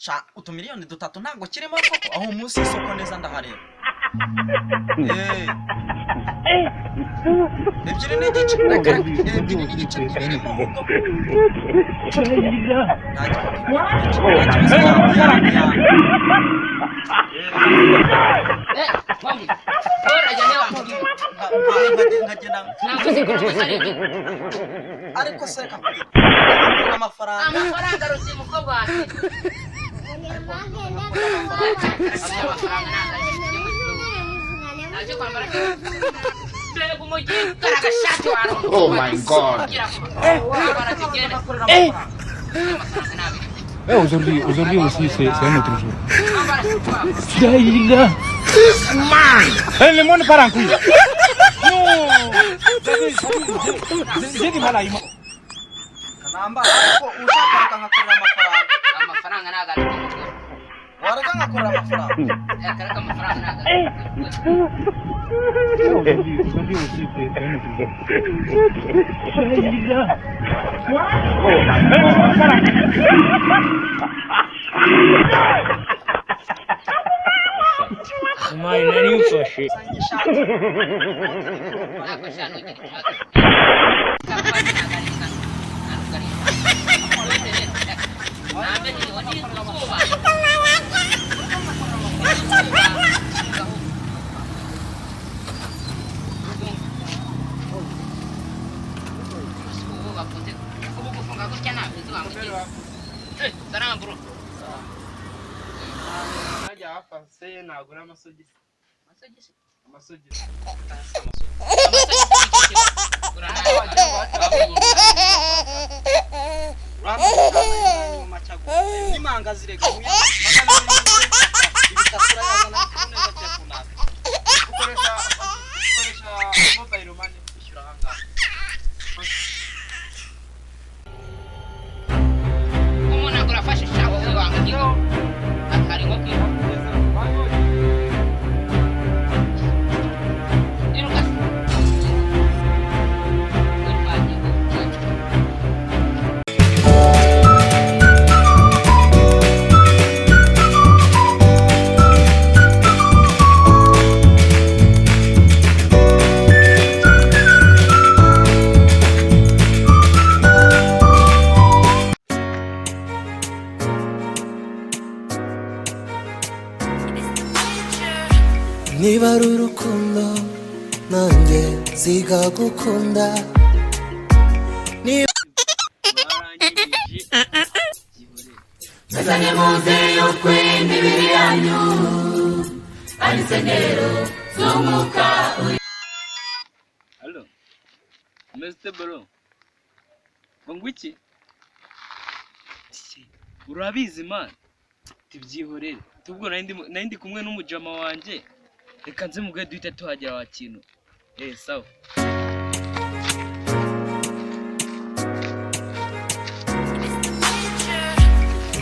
sha utumiliyoni dutatu ntago kirimo koko aho munsi isoko neza ndahareba ebyiri n'igice ebyiri n'igice birimo ahubwo ariko seka amafaranga ruti mukobwa wanjye Oh my God. Aujourd'hui aussi, c'est un autre jour. This man! Le monde part en couille. Non! J'ai du mal à imaginer. namba ariko ushaka nkakorera amafaranga nagaruka mukuru wareka nkakorera amafaranga karaka amafaranga nagaruka Aujourd'hui aussi, c'est un autre jour. Mai nani ufashe. Say nagura amasogisi nimanga zirega ibitasura yazana neza cyakuna ukoresha mobile money bishyura hanga umuntu agura afashe shabo wanga ngigo akari ngo kwiba niba ari urukundo nanjye ziga gukunda Mezane muze yo kwenda ibiri yanyu Anisengero zumuka Allo Mr. Bro Ngwiki Urabizi man tibyihorere tubwo nandi kumwe n'umujama wanje reka nze mugwe duhita tuhagera wa kintu sawa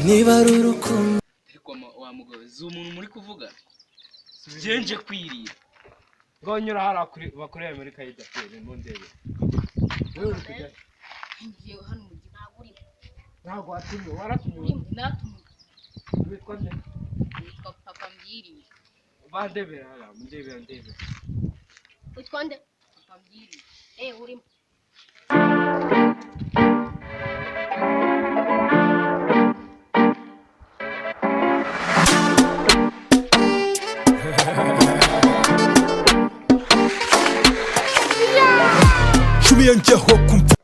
niba ari urukundo ariko wa mugabo umuntu muri kuvuga byenje kwirira Ngonyura hara bakoreye muri kayida pe mu ndebe. Wewe ukijya. ngiye hano mu gihaguri Ntago watumye waratumye. natumwe Witwa nde? yitwa papa mbiri Bandebera hara ndebe. witwa nde papa mbiri urimo shumiyanjeho kumva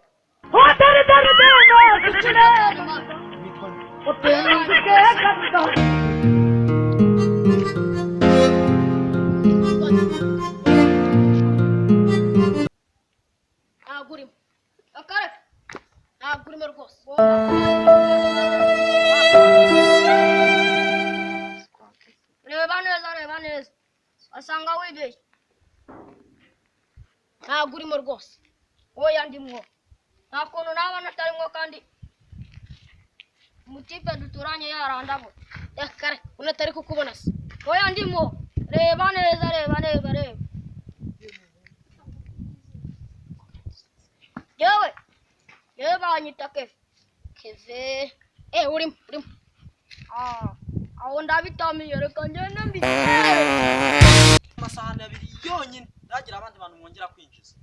agurimo akare agurimo rwose reba neza asanga wibeshye agurimo rwose oya ndimwo nta kuntu naba natarimwo kandi umutipe duturanye yarandabo kare unatari kukubona se oya ndimwo reba neza yewe banyita keve urimo aho ndabitamiye reka ngende mbi amasahani abiri yonyine ndagira abandi bantu mwongera kwinjiza